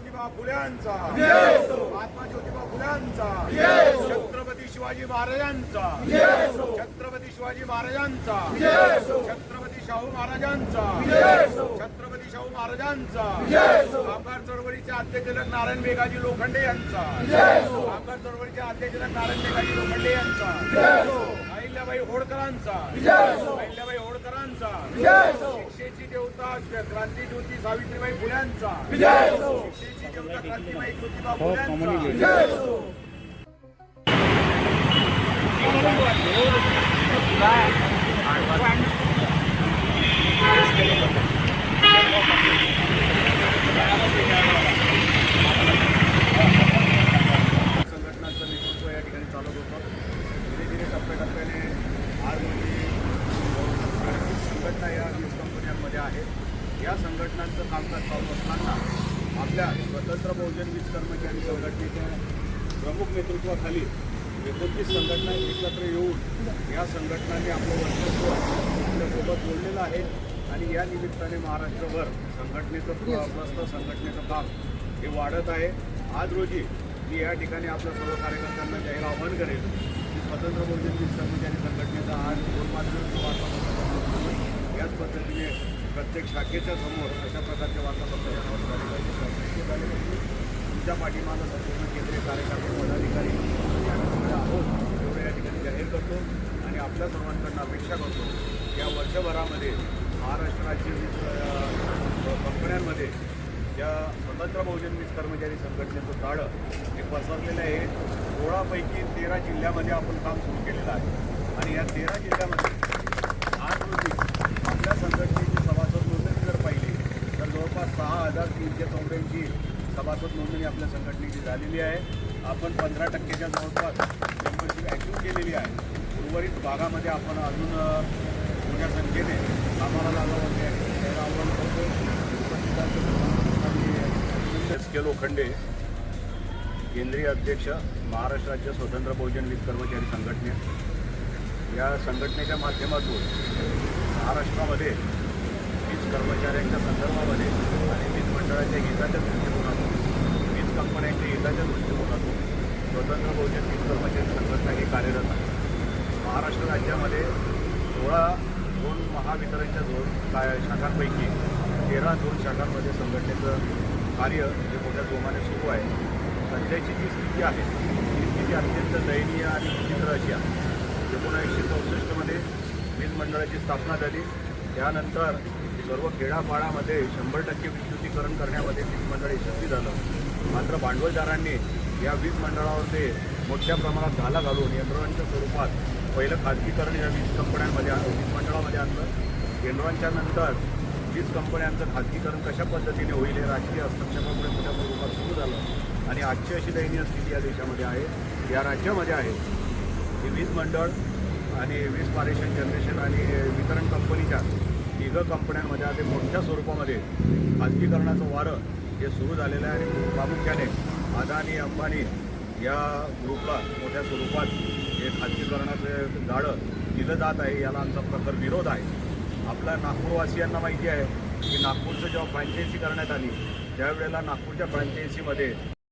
ज्योतिबा फुल्यांचा, महात्मा ज्योतिबा फुल्यांचा, छत्रपती शिवाजी महाराजांचा, छत्रपती शिवाजी महाराजांचा, छत्रपती शाहू महाराजांचा, छत्रपती शाहू महाराजांचा, कामगार चळवळीचे आद्यजनक नारायण मेघाजी लोखंडे यांचा, कामगार चळवळीचे आद्यजनक नारायण मेघाजी लोखंडे यांचा, अहिल्याबाई होळकरांचा, अहिल्याबाई होळकरांचा, शिक्षेची देवता क्रांती ज्योती सावित्रीबाई फुल्यांचा, शिक्षेची देवता क्रांतीबाई ज्योतिबा फुल्यांचा. संघटनांचं नेतृत्व या ठिकाणी चालत होतं. धीरे धीरे टप्प्याटप्प्याने आज संघटना या वीज कंपन्यांमध्ये आहेत. या संघटनांचं कामकाज चालू असताना आपल्या स्वतंत्र बहुजन वीज कर्मचारी संघटनेच्या प्रमुख नेतृत्वाखाली 29 संघटना एकत्र येऊन या संघटनांनी आपलं वर्चस्व आपल्यासोबत जोडलेलं आहे आणि या निमित्ताने महाराष्ट्रभर संघटनेचं संघटनेचं काम हे वाढत आहे. आज रोजी मी या ठिकाणी आपल्या सर्व कार्यकर्त्यांना जाहीर आवाहन करेन की स्वतंत्र बहुजन वीज कर्मचारी संघटनेचा आज दोन माध्यमांचं वार्तापत्र याच पद्धतीने प्रत्येक शाखेच्या समोर अशा प्रकारचे वार्तापत्र झाले पाहिजे. तुमच्या पाठीमागं संपूर्ण केंद्रीय कार्यकर्ते पदाधिकारी आम्ही आहोत एवढं या ठिकाणी जाहीर करतो आणि आपल्या सर्वांकडून अपेक्षा करतो या वर्षभरामध्ये महाराष्ट्र राज्य वीज कंपन्यांमध्ये या स्वतंत्र बहुजन वीज कर्मचारी संघटनेचं जाळं हे पसरलेलं आहे. 16 पैकी 13 जिल्ह्यामध्ये आपण काम सुरू केलेलं आहे आणि या 13 जिल्ह्यामध्ये आज रोजी आपल्या संघटनेची सभासद नोंदणी जर पाहिली तर जवळपास 6,384 सभासद नोंदणी आपल्या संघटनेची झालेली आहे. आपण 15% जवळपास मेंबरशिप ॲक्टिव्ह केलेली आहे. उर्वरित भागामध्ये आपण अजून मोठ्या संख्येने कामाला लागलो होते त्याला आव्हान करतो. के लोखंडे केंद्रीय अध्यक्ष महाराष्ट्र राज्य स्वतंत्र बहुजन वीज कर्मचारी संघटने या संघटनेच्या माध्यमातून महाराष्ट्रामध्ये वीज कर्मचाऱ्यांच्या संदर्भामध्ये आणि वीज मंडळाच्या हिताच्या दृष्टिकोनातून वीज कंपन्यांच्या हिताच्या दृष्टिकोनातून स्वतंत्र बहुजन वीज कर्मचारी संघटना ही कार्यरत आहे. महाराष्ट्र राज्यामध्ये 2 महावितरणच्या शाखांपैकी 2 शाखांमध्ये संघटनेचं कार्य हे मोठ्या जोमाने सुरू आहे. सध्याची जी स्थिती आहे ती स्थिती अत्यंत दयनीय आणि विचित्र अशी आहे. 1964मध्ये वीज मंडळाची स्थापना झाली. त्यानंतर सर्व खेडापाड्यामध्ये 100% विद्युतीकरण करण्यामध्ये वीज मंडळ यशस्वी झालं. मात्र भांडवलदारांनी या वीज मंडळावरती मोठ्या प्रमाणात घाला घालून यंत्रणांच्या स्वरूपात पहिलं खाजगीकरण या वीज कंपन्यांमध्ये वीज मंडळामध्ये आणलं. केंद्रांच्या नंतर वीज कंपन्यांचं खाजगीकरण कशा पद्धतीने होईल हे राजकीय हस्तक्षेपामुळे मोठ्या स्वरूपात सुरू झालं आणि आजची अशी दयनीय स्थिती या देशामध्ये आहे, या राज्यामध्ये आहे की वीज मंडळ आणि वीज पारेषण जनरेशन आणि वितरण कंपनीच्या 3 कंपन्यांमध्ये आता मोठ्या स्वरूपामध्ये खाजगीकरणाचं वारं हे सुरू झालेलं आहे आणि प्रामुख्याने अदानी अंबानी या ग्रुपला मोठ्या स्वरूपात हे खाजगीकरणाचं जाळं दिलं जात आहे. याला आमचा प्रखर विरोध आहे. आपल्या नागपूरवासियांना माहिती आहे की नागपूरचं जेव्हा फ्रँचायझी करण्यात आली त्यावेळेला नागपूरच्या फ्रँचायझीमध्ये